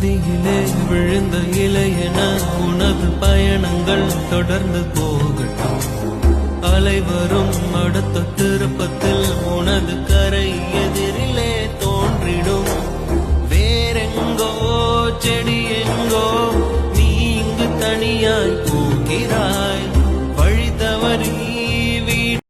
நதியிலே விழுந்த இலையென உனது பயணங்கள் தொடர்ந்து போகட்டும். அலை வரும் அடுத்த திருப்பத்தில் உனது